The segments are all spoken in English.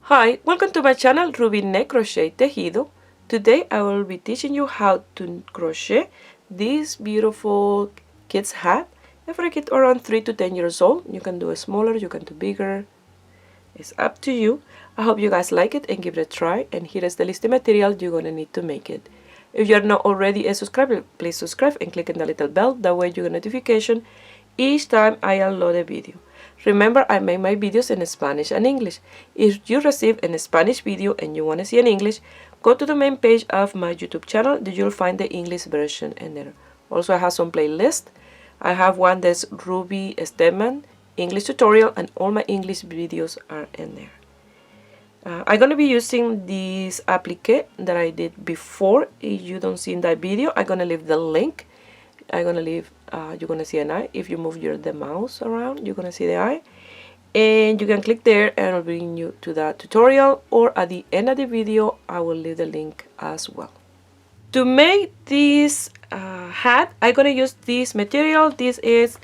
Hi, welcome to my channel Ruby Neck Crochet Tejido. Today I will be teaching you how to crochet this beautiful kid's hat. And for a kid around 3 to 10 years old, you can do it smaller, you can do bigger. It's up to you. I hope you guys like it and give it a try. And here is the list of material you're gonna need to make it. If you're not already a subscriber, please subscribe and click on the little bell. That way you get a notification each time I upload a video. Remember, I make my videos in Spanish and English. If you receive a Spanish video and you want to see in English, go to the main page of my YouTube channel. You'll find the English version in there. Also, I have some playlists. I have one that's Ruby Stedman English tutorial, and all my English videos are in there. I'm going to be using this applique that I did before. If you don't see in that video, I'm going to leave the link. I'm going to leave, you're going to see an eye. If you move the mouse around, you're going to see the eye. And you can click there and it'll bring you to that tutorial, or at the end of the video, I will leave the link as well. To make this hat, I'm going to use this material. This is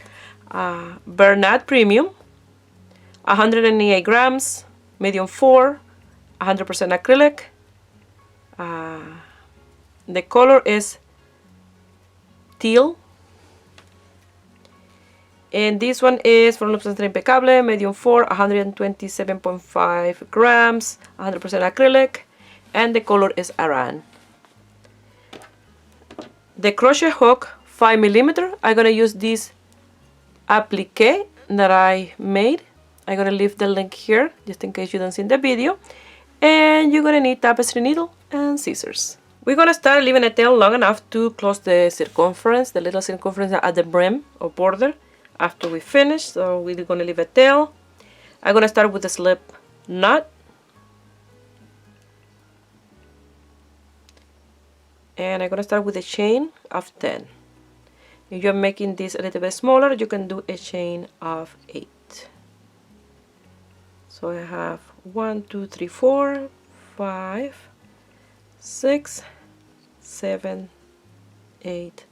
Bernat Premium, 188 grams, medium 4, 100% acrylic. The color is teal. And this one is from L'Obsession Impeccable, medium 4, 127.5 grams, 100% acrylic, and the color is Aran. The crochet hook, 5mm. I'm going to use this applique that I made. I'm going to leave the link here, just in case you don't see the video. And you're going to need tapestry needle and scissors. We're going to start leaving a tail long enough to close the circumference, the little circumference at the brim or border. After we finish, so we're going to leave a tail. I'm going to start with a slip knot. And I'm going to start with a chain of 10. If you're making this a little bit smaller, you can do a chain of 8. So I have 1, 2, 3, 4, 5, 6, 7, 8,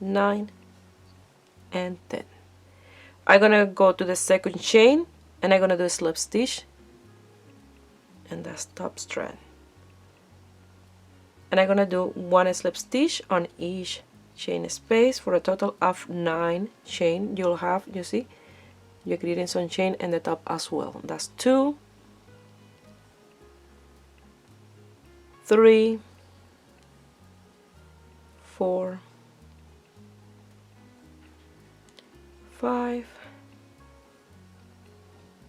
9, and 10. I'm gonna go to the second chain and I'm gonna do a slip stitch and that's top strand. And I'm gonna do 1 slip stitch on each chain space for a total of 9 chain. You'll have, you see, you're creating some chain in the top as well. That's 2, 3, 4, 5,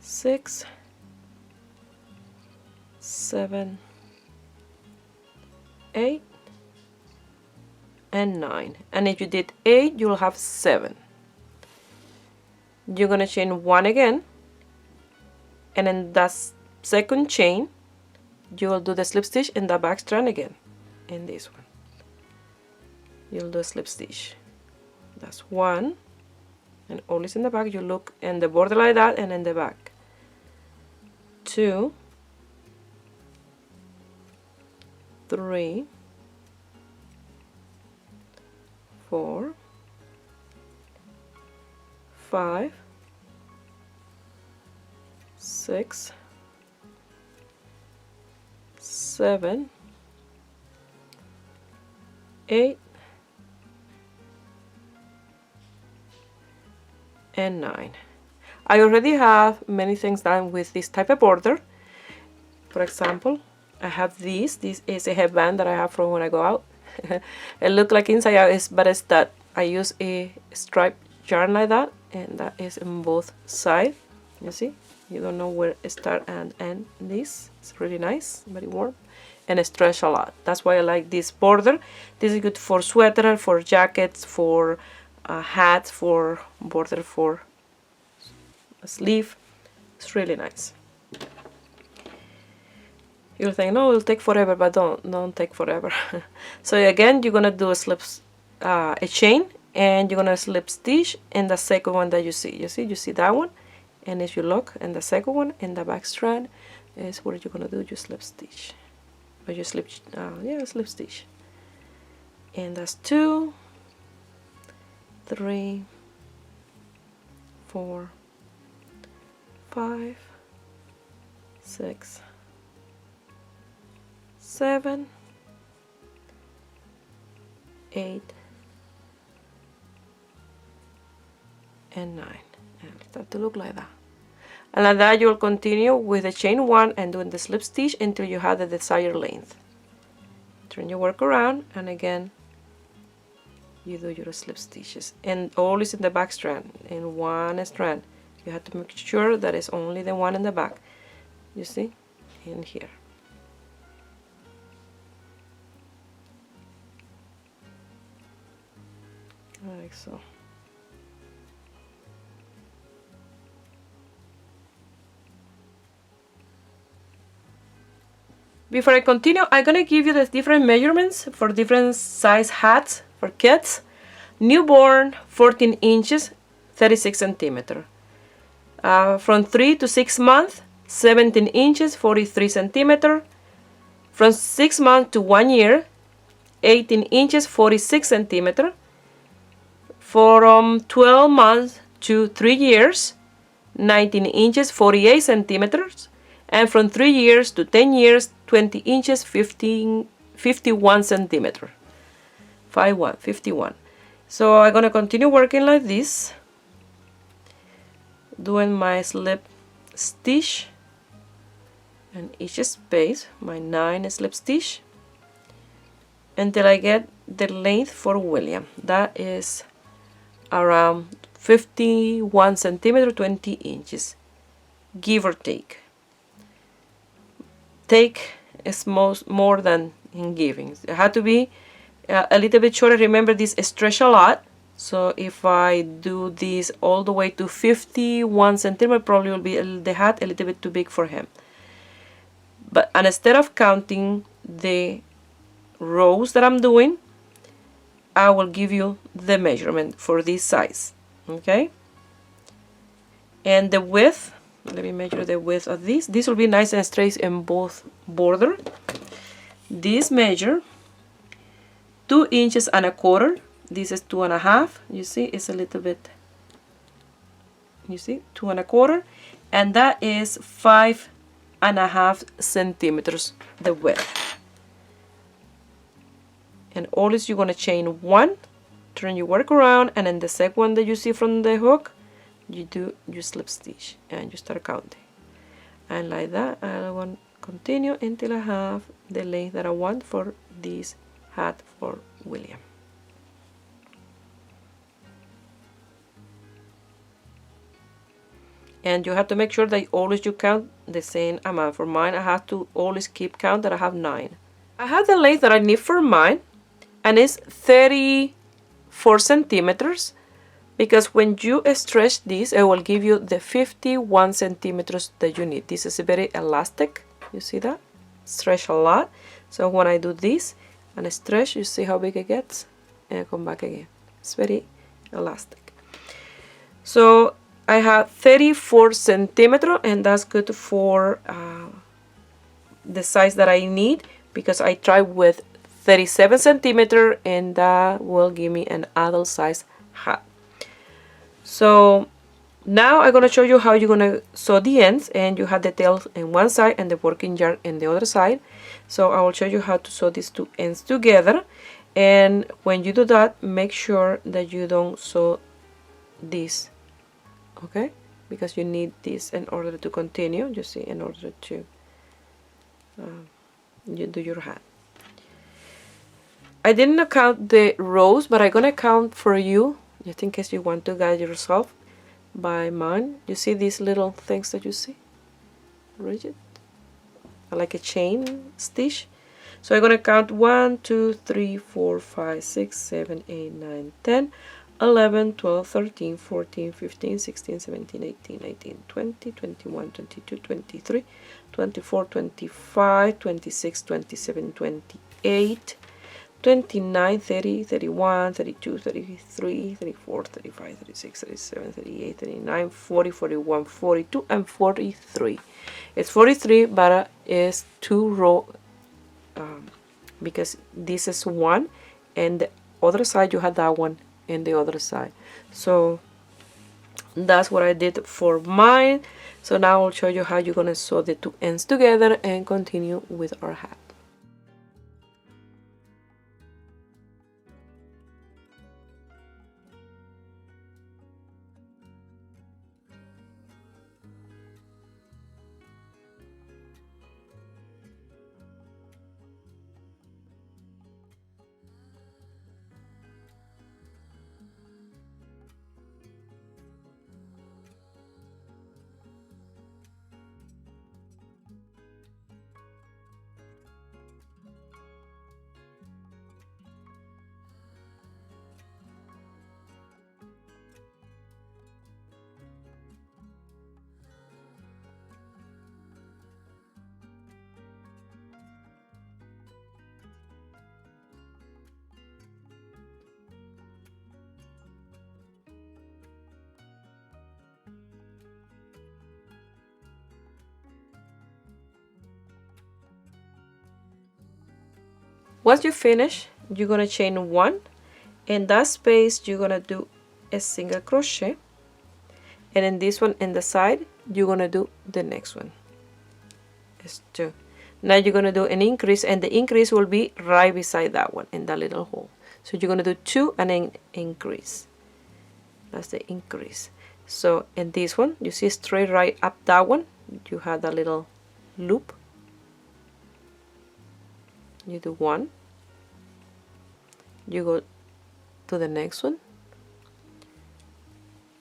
6, 7, 8, and 9. And if you did 8, you'll have 7. You're going to chain 1 again, and in that second chain you will do the slip stitch in the back strand again. In this one you'll do a slip stitch. That's 1, and always in the back. You look in the border like that, and in the back. 2, 3, 4, 5, 6, 7, 8, and 9. I already have many things done with this type of border. For example, I have this. This is a headband that I have from when I go out. It looks like inside out, but it's that I use a striped yarn like that, and that is in both sides. You see, you don't know where it start and end. This is really nice, very warm, and it stretch a lot. That's why I like this border. This is good for sweater, for jackets, for hats, for border, for a sleeve. It's really nice. You'll think, no, it'll take forever, but don't take forever. So again, you're gonna do a chain, and you're gonna slip stitch in the second one that you see. You see that one, and if you look in the second one in the back strand is what you're gonna do. You slip stitch, or you slip stitch, and that's 2, 3, 4, 5, 6, 7, 8, and 9. And it'll start to look like that. And like that you'll continue with the chain 1 and doing the slip stitch until you have the desired length. Turn your work around, and again you do your slip stitches, and always in the back strand, in one strand. You have to make sure that it's only the one in the back, you see, in here. Like so. Before I continue, I'm going to give you the different measurements for different size hats for kids. Newborn, 14 inches, 36 centimeters. From 3 to 6 months, 17 inches, 43 centimeters. From 6 months to 1 year, 18 inches, 46 centimeters. From 12 months to 3 years, 19 inches, 48 centimeters. And from 3 years to 10 years, 20 inches, 51 centimeters. 51. So I'm going to continue working like this, doing my slip stitch in each space, my 9 slip stitch, until I get the length for William. That is around 51 centimeters, 20 inches, give or take. Take is more than in giving. It had to be a little bit shorter. Remember, this stretch a lot, so if I do this all the way to 51 centimeters, probably will be the hat a little bit too big for him. But instead of counting the rows that I'm doing, I will give you the measurement for this size, okay? And the width, let me measure the width of this. This will be nice and straight in both border. This measure 2 inches and a quarter. This is 2.5. You see, it's a little bit, you see, 2 1/4, and that is 5.5 centimeters the width. And always you're gonna chain 1, turn your work around, and then the second one that you see from the hook, you do your slip stitch and you start counting. And like that, I want to continue until I have the length that I want for this hat for William. And you have to make sure that always you count the same amount. For mine, I have to always keep count that I have 9. I have the length that I need for mine, and it's 34 centimeters. Because when you stretch this, it will give you the 51 centimeters that you need. This is very elastic. You see that? Stretch a lot. So when I do this and I stretch, you see how big it gets? And I come back again. It's very elastic. So I have 34 centimeters, and that's good for the size that I need, because I tried with 37 centimeters, and that will give me an adult size hat. So now I'm going to show you how you're going to sew the ends, and you have the tail in one side and the working yarn in the other side. So I will show you how to sew these two ends together, and when you do that, make sure that you don't sew this, okay, because you need this in order to continue, you see, in order to you do your hat. I didn't count the rows, but I'm going to count for you, just in case you want to guide yourself by mine. You see these little things that you see? Rigid? Like a chain stitch. So I'm going to count 1, 2, 3, 4, 5, 6, 7, 8, 9, 10, 11, 12, 13, 14, 15, 16, 17, 18, 19, 20, 21, 22, 23, 24, 25, 26, 27, 28, 29, 30, 31, 32, 33, 34, 35, 36, 37, 38, 39, 40, 41, 42, and 43. It's 43, but it's 2 rows, because this is 1, and the other side you have that one and the other side. So that's what I did for mine. So now I'll show you how you're going to sew the two ends together and continue with our hat. Once you finish, you're gonna chain 1. In that space, you're gonna do a single crochet, and in this one in the side, you're gonna do the next one. It's 2. Now you're gonna do an increase, and the increase will be right beside that one in that little hole. So you're gonna do 2 and then increase. That's the increase. So in this one, you see straight right up that one, you have that little loop. You do 1. You go to the next one,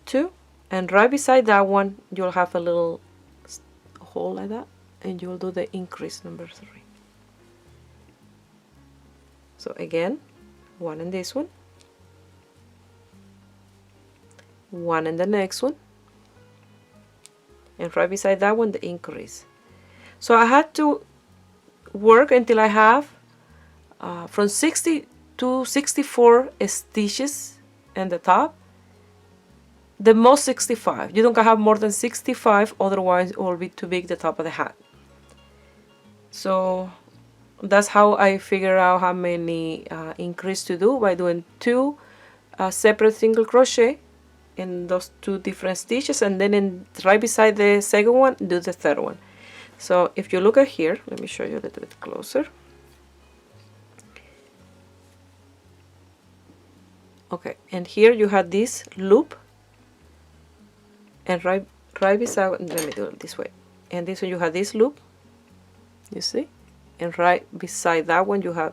2, and right beside that one you'll have a little hole like that, and you'll do the increase number 3. So again, 1 in this one, 1 in the next one, and right beside that one the increase. So I had to work until I have from 60 to 64 stitches in the top. The most 65. You don't have more than 65, otherwise it will be too big the top of the hat. So that's how I figure out how many increase to do, by doing 2 separate single crochet in those 2 different stitches, and then right beside the second one do the third one. So if you look at here, let me show you a little bit closer. Okay, and here you have this loop, and right beside, let me do it this way, and this one you have this loop, you see, and right beside that one you have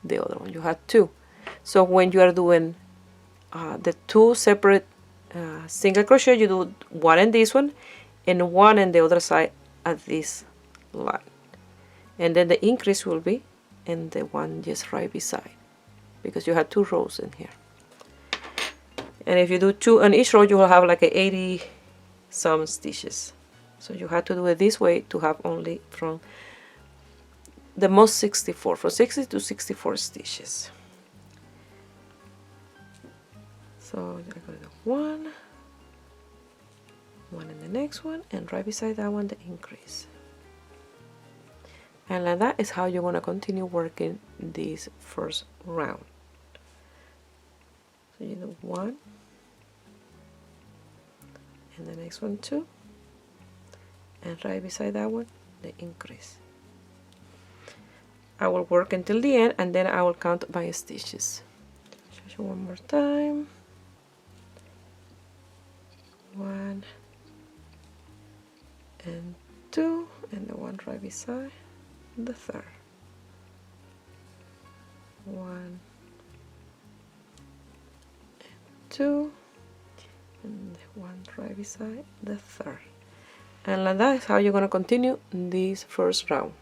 the other one. You have 2. So when you are doing the 2 separate single crochet, you do 1 in this one and 1 in the other side at this line, and then the increase will be in the one just right beside, because you have 2 rows in here. And if you do 2 on each row, you will have like a 80 some stitches. So you have to do it this way to have only from the most 64, from 60 to 64 stitches. So I'm going to do 1 in the next one, and right beside that one the increase. And like that is how you're going to continue working this first round. So you do 1, and the next one 2, and right beside that one the increase. I will work until the end, and then I will count my stitches. Show you one more time. 1 and 2, and the one right beside the third. 1 and 2, and the one right beside the third. And like that is how you're going to continue this first round.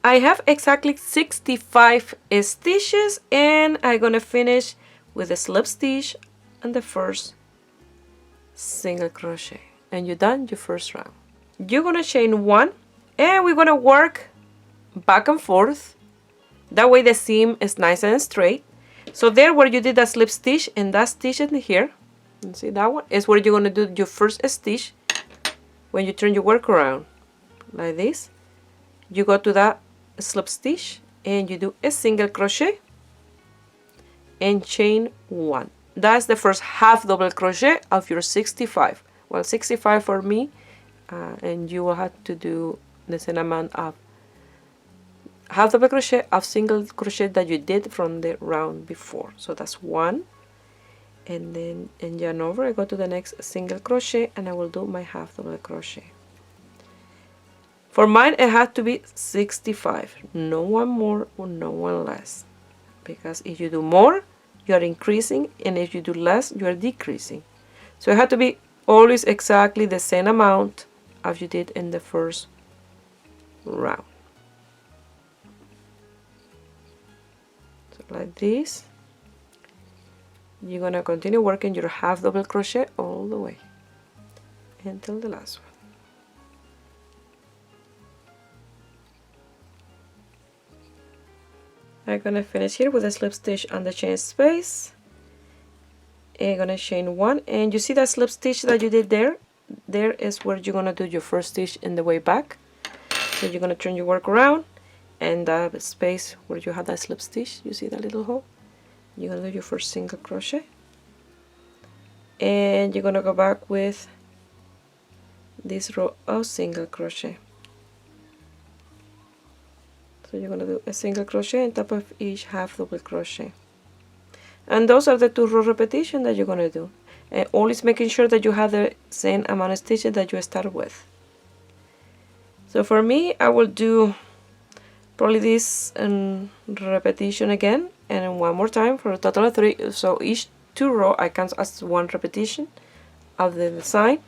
I have exactly 65 stitches, and I'm going to finish with a slip stitch and the first single crochet, and you're done your first round. You're going to chain 1, and we're going to work back and forth. That way the seam is nice and straight. So there where you did that slip stitch, and that stitch in here, you see that one, is where you're going to do your first stitch. When you turn your work around like this, you go to that slip stitch and you do a single crochet and chain 1. That's the first half double crochet of your 65. Well, 65 for me, and you will have to do the same amount of half double crochet of single crochet that you did from the round before. So that's 1, and then in yarn over I go to the next single crochet and I will do my half double crochet. For mine it had to be 65, no one more or no one less, because if you do more you are increasing, and if you do less you are decreasing. So it had to be always exactly the same amount as you did in the first round. So like this, you're gonna continue working your half double crochet all the way until the last one. I'm gonna finish here with a slip stitch on the chain space. I'm gonna chain 1, and you see that slip stitch that you did there? There is where you're gonna do your first stitch in the way back. So you're gonna turn your work around and the space where you have that slip stitch, you see that little hole, you're gonna do your first single crochet, and you're gonna go back with this row of single crochet. So you're gonna do a single crochet on top of each half double crochet, and those are the 2 row repetitions that you're gonna do, and always making sure that you have the same amount of stitches that you start with. So for me, I will do probably this repetition again and one more time for a total of 3. So each 2 row I count as 1 repetition of the design.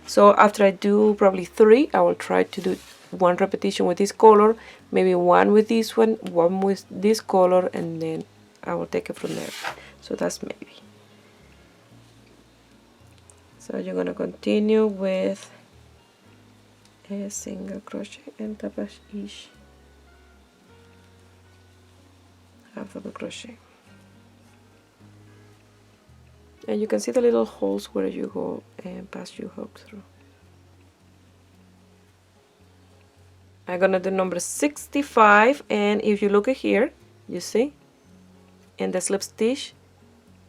So after I do probably 3, I will try to do 1 repetition with this color, maybe 1 with this one with this color, and then I will take it from there. So that's maybe. So you're gonna continue with a single crochet on top of each half double crochet, and you can see the little holes where you go and pass your hook through. I'm gonna do number 65, and if you look at here, you see in the slip stitch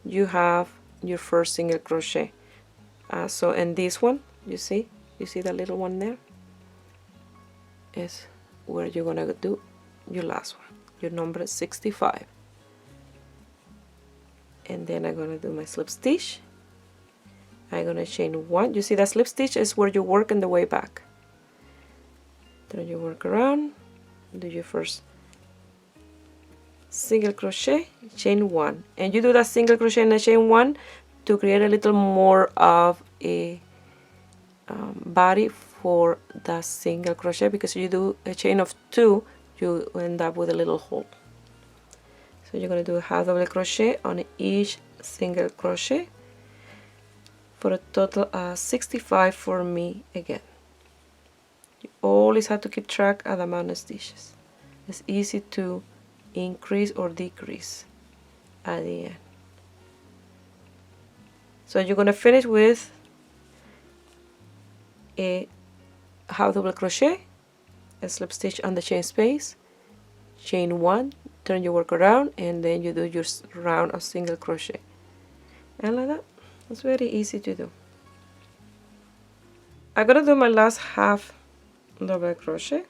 you have your first single crochet. So in this one, you see that little one there is where you're gonna do your last one, your number 65. And then I'm gonna do my slip stitch. I'm gonna chain 1. You see that slip stitch is where you work on the way back. Then you work around, do your first single crochet, chain 1, and you do that single crochet and a chain 1 to create a little more of a body for the single crochet, because you do a chain of 2, you end up with a little hole. So you're going to do a half double crochet on each single crochet for a total of 65 for me again. You always have to keep track of the amount of stitches. It's easy to increase or decrease at the end. So you're going to finish with a half double crochet, a slip stitch on the chain space, chain 1, turn your work around, and then you do your round of single crochet, and like that. It's very easy to do. I'm gonna do my last half double crochet,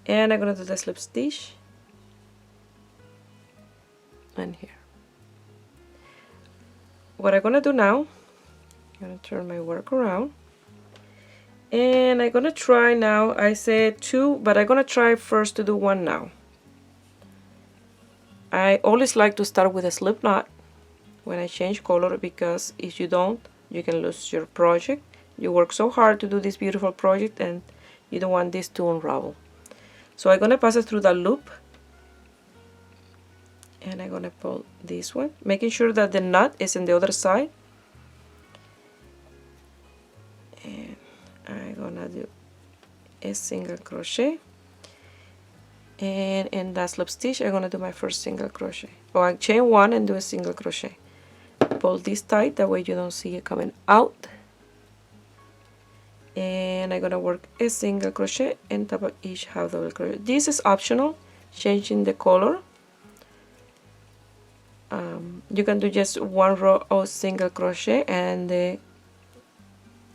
and I'm gonna do the slip stitch and here. What I'm gonna do now, I'm gonna turn my work around, and I'm gonna try now. I said 2, but I'm gonna try first to do 1 now. I always like to start with a slip knot when I change color, because if you don't, you can lose your project. You work so hard to do this beautiful project, and you don't want this to unravel. So I'm gonna pass it through the loop, and I'm gonna pull this one, making sure that the knot is in the other side. And I'm gonna do a single crochet, and in that slip stitch I'm gonna do my first single crochet, or I chain 1 and do a single crochet. Pull this tight, that way you don't see it coming out, and I'm gonna work a single crochet on top of each half double crochet. This is optional, changing the color. You can do just 1 row of single crochet and the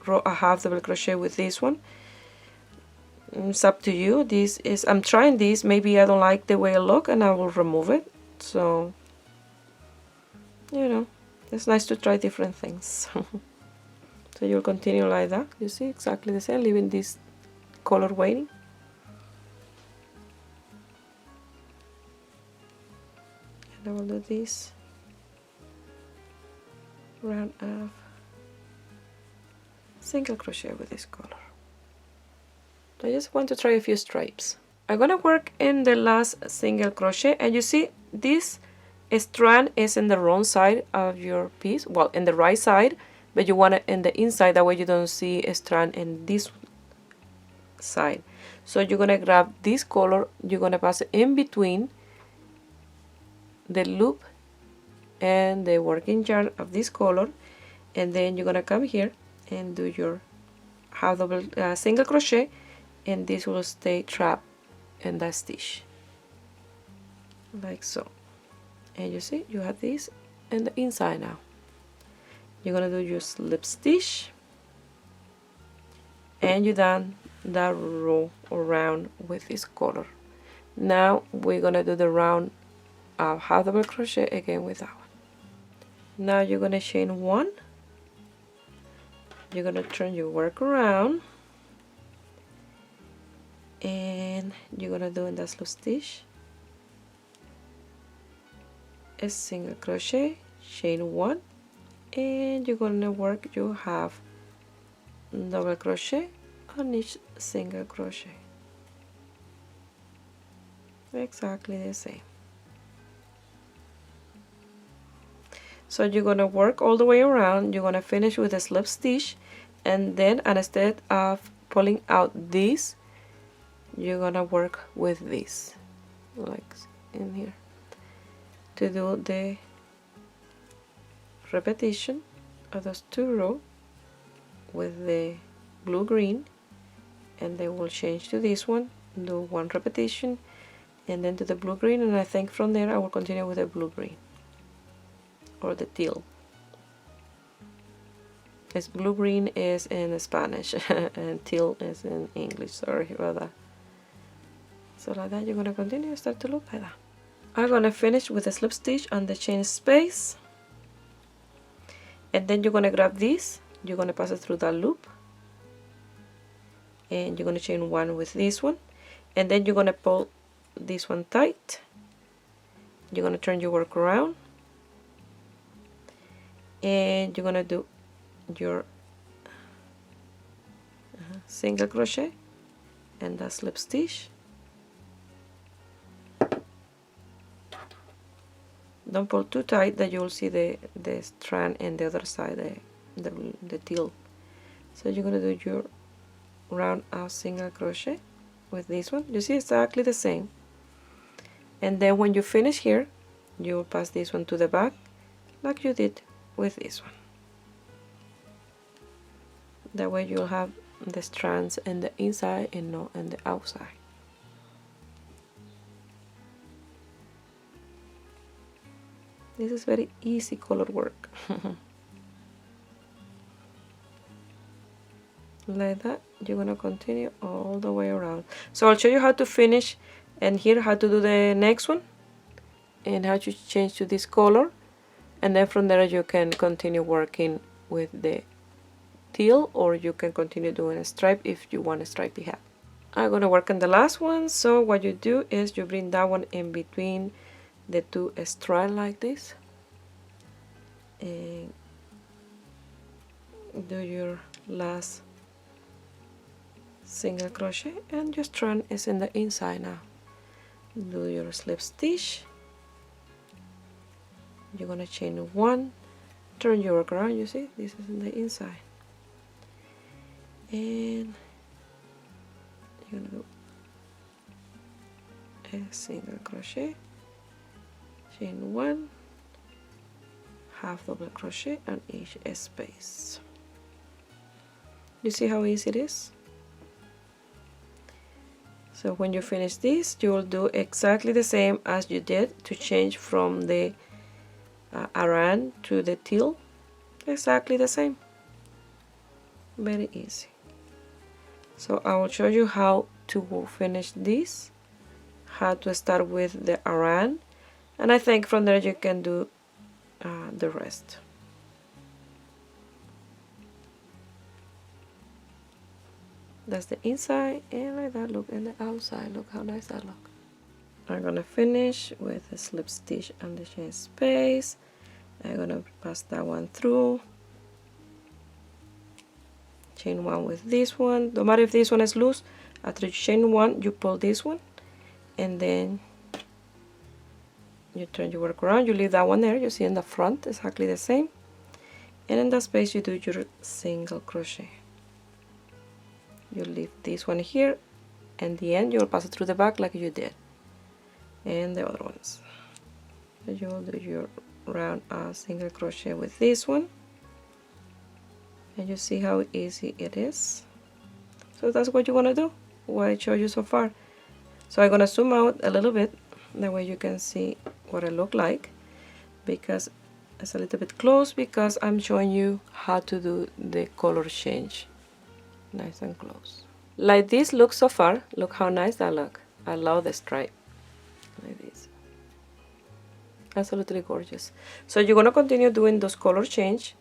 row a half double crochet with this one. It's up to you. This is, I'm trying this, maybe I don't like the way it looks and I will remove it. So, you know, it's nice to try different things. So you'll continue like that. You see, exactly the same, leaving this color waiting. And I will do this round of single crochet with this color. I just want to try a few stripes. I'm gonna work in the last single crochet, and you see this strand is in the wrong side of your piece, well, in the right side, but you want it in the inside, that way you don't see a strand in this side. So you're gonna grab this color, you're gonna pass it in between the loop and the working yarn of this color, and then you're gonna come here and do your half double single crochet and this will stay trapped in that stitch like so. And you see you have this in the inside. Now you're gonna do your slip stitch, and you're done that row around with this color. Now we're gonna do the round of half double crochet again with that one. Now you're gonna chain one, you're gonna turn your work around, and you're gonna do in that slip stitch a single crochet, chain one, and you're gonna work your half double crochet on each single crochet, exactly the same. So you're gonna work all the way around, you're gonna finish with a slip stitch, and then instead of pulling out this, you're gonna work with this, like in here, to do the repetition of those two rows with the blue green, and then we'll change to this one, do one repetition, and then to the blue green, and I think from there I will continue with the blue green or the teal. As blue green is in Spanish and teal is in English, sorry about that. So like that you're gonna continue, start to look like that. I'm gonna finish with a slip stitch on the chain space, and then you're gonna grab this, you're gonna pass it through that loop, and you're gonna chain one with this one, and then you're gonna pull this one tight, you're gonna turn your work around, and you're gonna do your single crochet and that slip stitch. Don't pull too tight that you will see the strand in the other side, the teal. So you're gonna do your round of single crochet with this one. You see exactly the same, and then when you finish here, you will pass this one to the back like you did with this one. That way you'll have the strands in the inside and not in the outside. This is very easy color work. Like that, you're gonna continue all the way around. So I'll show you how to finish, and here how to do the next one, and how to change to this color, and then from there you can continue working with the teal, or you can continue doing a stripe if you want a stripy hat. I'm gonna work on the last one. So what you do is you bring that one in between the two strands like this, and do your last single crochet, and your strand is in the inside. Now do your slip stitch, you're gonna chain one, turn your work around, you see this is in the inside, and you're gonna do a single crochet, chain one, half double crochet on each space. You see how easy it is? So when you finish this, you will do exactly the same as you did to change from the aran to the teal. Exactly the same. Very easy. So I will show you how to finish this, how to start with the aran, and I think from there you can do the rest. That's the inside, and like that look in the outside. Look how nice that look. I'm gonna finish with a slip stitch on the chain space. I'm gonna pass that one through, chain one with this one. No matter if this one is loose, after you chain one, you pull this one, and then you turn your work around, you leave that one there, you see in the front exactly the same, and in that space you do your single crochet. You leave this one here, and the end you'll pass it through the back like you did, and the other ones. So you'll do your round single crochet with this one, and you see how easy it is. So that's what you want to do. what I showed you so far. So I'm gonna zoom out a little bit, that way you can see what I look like, because it's a little bit close because I'm showing you how to do the color change. Nice and close. Like this looks so far. Look how nice that look. I love the stripe. Like this. Absolutely gorgeous. So you're gonna continue doing those color change.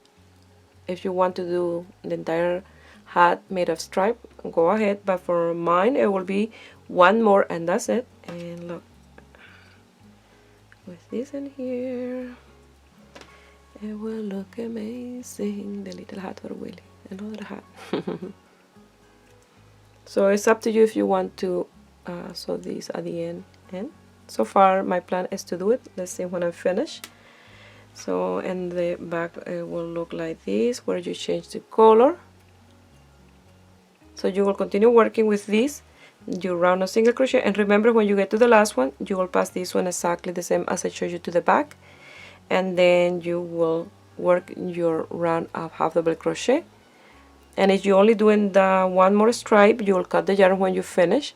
If you want to do the entire hat made of stripe, go ahead, but for mine it will be one more and that's it. And look, with this in here, it will look amazing. The little hat for Willie, another hat. So it's up to you if you want to sew these at the end. And so far my plan is to do it. Let's see when I'm finished. So in the back it will look like this, where you change the color. So you will continue working with this. You round a single crochet, and remember when you get to the last one, you will pass this one exactly the same as I showed you to the back, and then you will work your round of half double crochet. And if you're only doing the one more stripe, you will cut the yarn when you finish,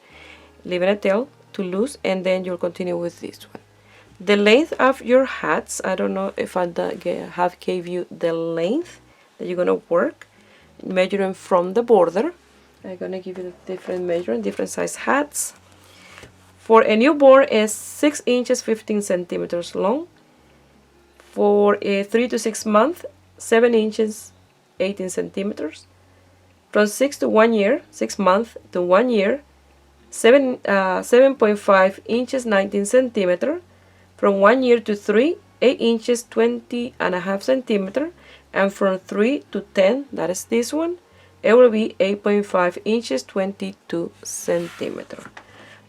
leaving a tail to loose, and then you'll continue with this one. The length of your hats, I don't know if I have gave you the length that you're gonna work, measuring from the border. I'm gonna give you the different measuring, different size hats. For a newborn is 6 inches 15 centimeters long. For a 3 to 6 month, 7 inches 18 centimeters. From 6 to 1 year, 6 months to 1 year, 7.5 inches 19 centimeters. From 1 year to 3, 8 inches 20.5 centimeters. And from 3 to 10, that is this one, it will be 8.5 inches 22 centimeters.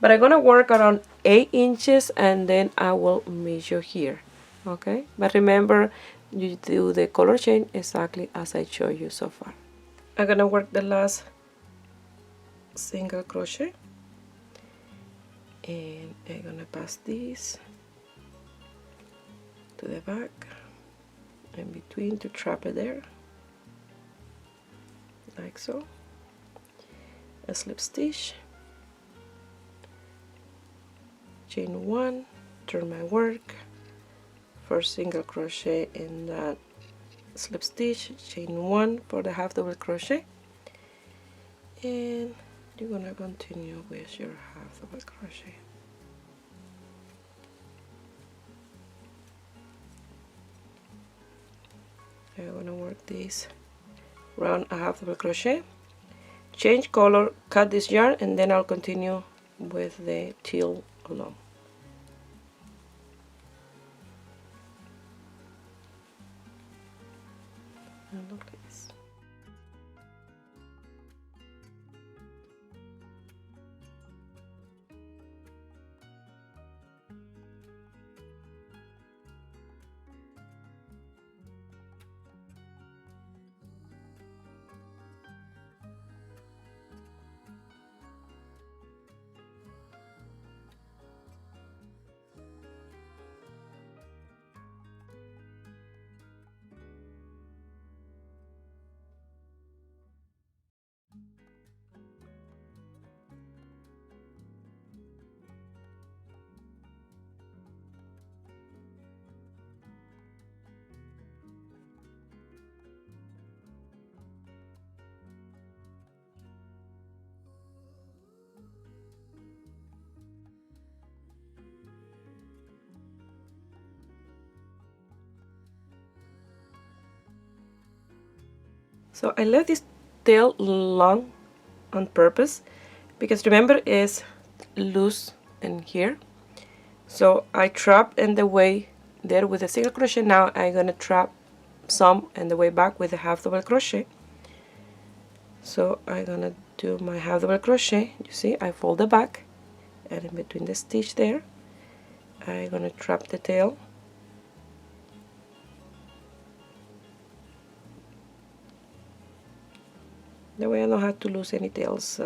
But I'm gonna work around 8 inches and then I will measure here. Okay, but remember, you do the color change exactly as I showed you so far. I'm gonna work the last single crochet, and I'm gonna pass this to the back in between to trap it there, like so. A slip stitch, chain 1, turn my work, first single crochet in that slip stitch, chain 1 for the half double crochet, and you're gonna continue with your half double crochet. I'm gonna work this round a half double crochet, change color, cut this yarn, and then I'll continue with the teal along. And look like this. So I left this tail long on purpose because remember it's loose in here. So I trapped in the way there with a single crochet. Now I'm gonna trap some in the way back with a half double crochet. So I'm gonna do my half double crochet. You see, I fold the back, and in between the stitch there, I'm gonna trap the tail. That way I don't have to lose any tails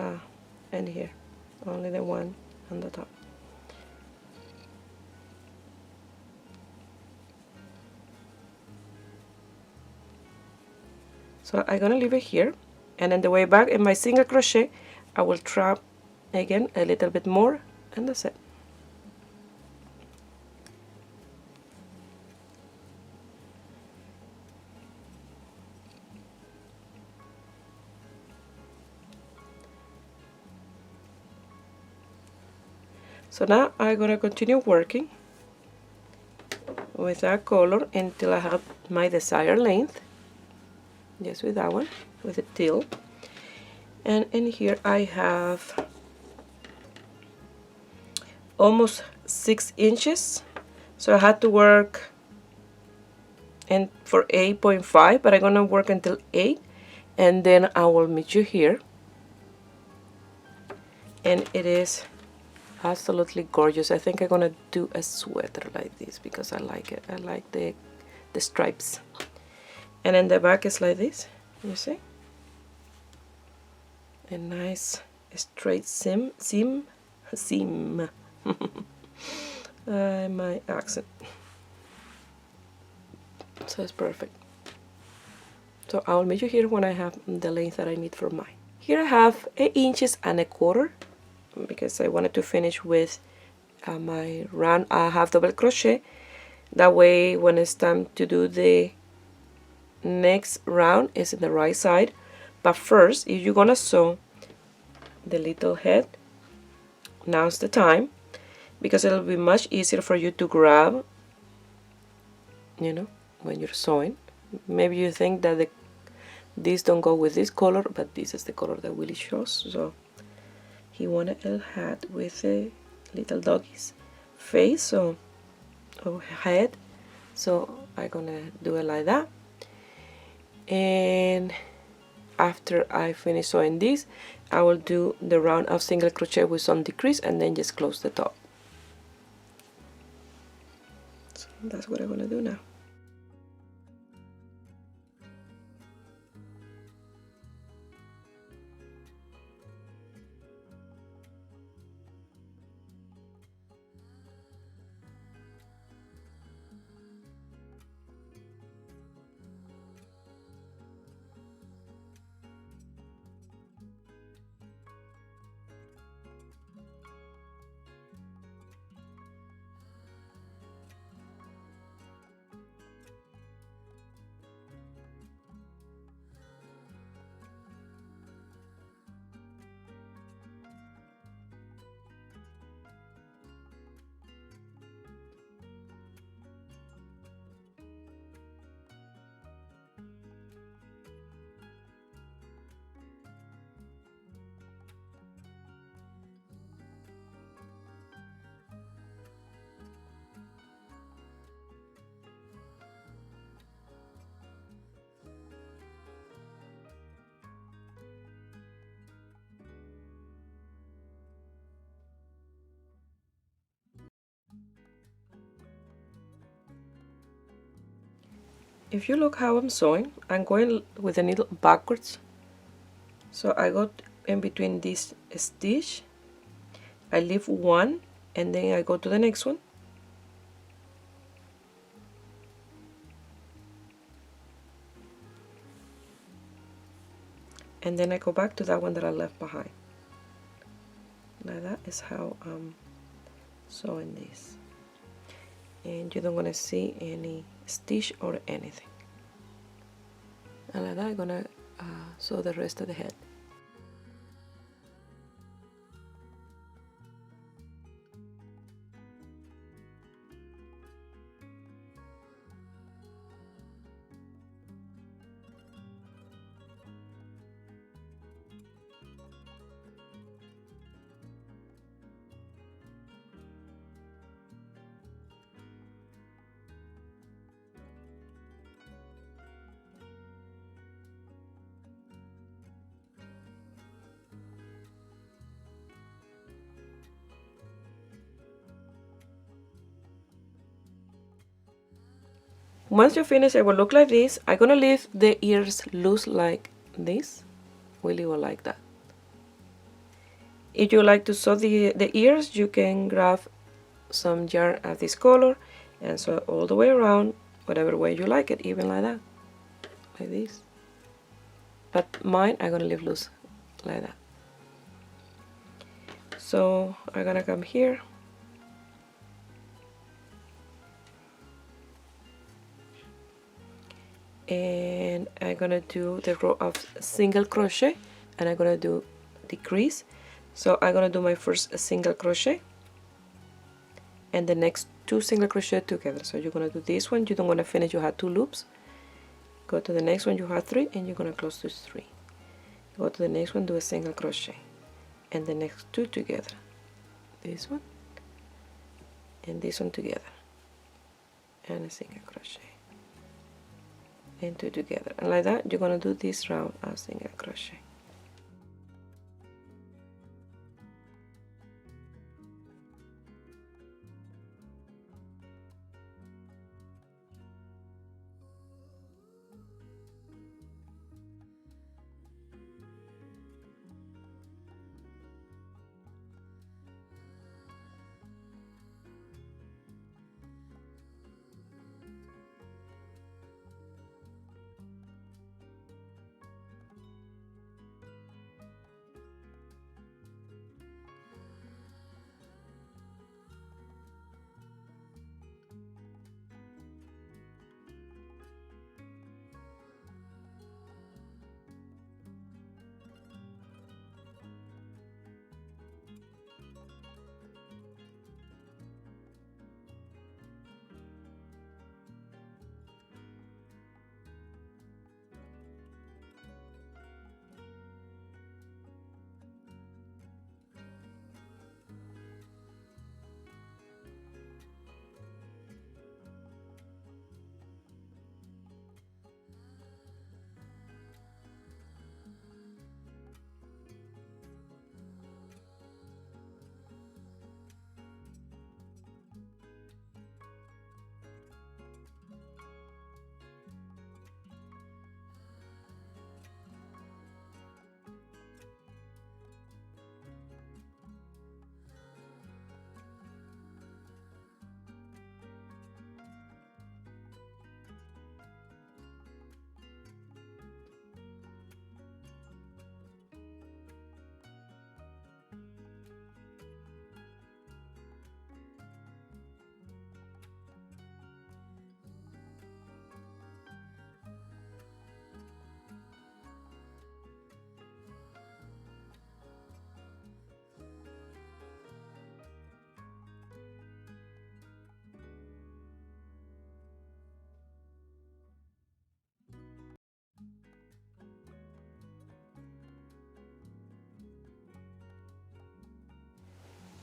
in here, only the one on the top. So I'm gonna leave it here, and in the way back in my single crochet I will trap again a little bit more, and that's it. So now I'm gonna continue working with that color until I have my desired length. Just with that one, with a teal. And in here I have almost 6 inches, so I had to work and for 8.5, but I'm gonna work until 8, and then I will meet you here. And it is absolutely gorgeous. I think I'm gonna do a sweater like this because I like it. I like the stripes. And then the back is like this, you see? A nice straight seam. My accent. So it's perfect. So I will meet you here when I have the length that I need for mine. Here I have 8 inches and a quarter because I wanted to finish with my round half double crochet. That way when it's time to do the next round is in the right side. But first, if you're gonna sew the little head, now's the time, because it'll be much easier for you to grab, you know, when you're sewing. Maybe you think that these don't go with this color, but this is the color that Willie chose. So he wanted a hat with a little doggy's face or head, so I'm gonna do it like that. And after I finish sewing this, I will do the round of single crochet with some decrease and then just close the top. So that's what I'm gonna do now. If you look how I'm sewing, I'm going with the needle backwards. So I got in between this stitch, I leave one, and then I go to the next one. And then I go back to that one that I left behind. Now that is how I'm sewing this. And you don't want to see any stitch or anything. And like that I'm gonna sew the rest of the head. Once you finish, it will look like this. I'm gonna leave the ears loose like this. Willie will like that. If you like to sew the ears, you can grab some yarn of this color and sew all the way around, whatever way you like it, even like that, like this. But mine I'm gonna leave loose like that. So I'm gonna come here and I'm gonna do the row of single crochet, and I'm gonna do decrease. So I'm gonna do my first single crochet and the next 2 single crochet together. So you're gonna do this one, you don't want to finish, you have 2 loops. Go to the next one, you have 3, and you're gonna close those 3. Go to the next one, do a single crochet and the next 2 together, this one and this one together, and a single crochet and 2 together, and like that you're gonna do this round of single crochet.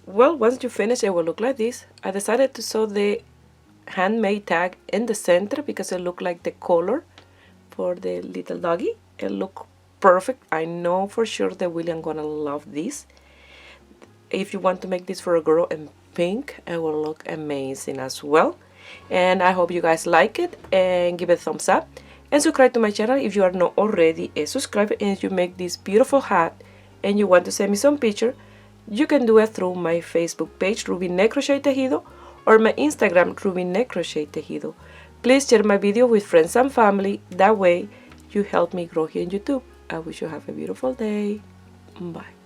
Well, once you finish, it will look like this. I decided to sew the handmade tag in the center because it looked like the color for the little doggy. It looked perfect. I know for sure that William gonna love this. If you want to make this for a girl in pink, it will look amazing as well. And I hope you guys like it and give it a thumbs up and subscribe to my channel if you are not already a subscriber. And if you make this beautiful hat and you want to send me some picture, you can do it through my Facebook page, Ruby Ne Crochet Tejido, or my Instagram, Ruby Ne Crochet Tejido. Please share my video with friends and family. That way, you help me grow here on YouTube. I wish you have a beautiful day. Bye.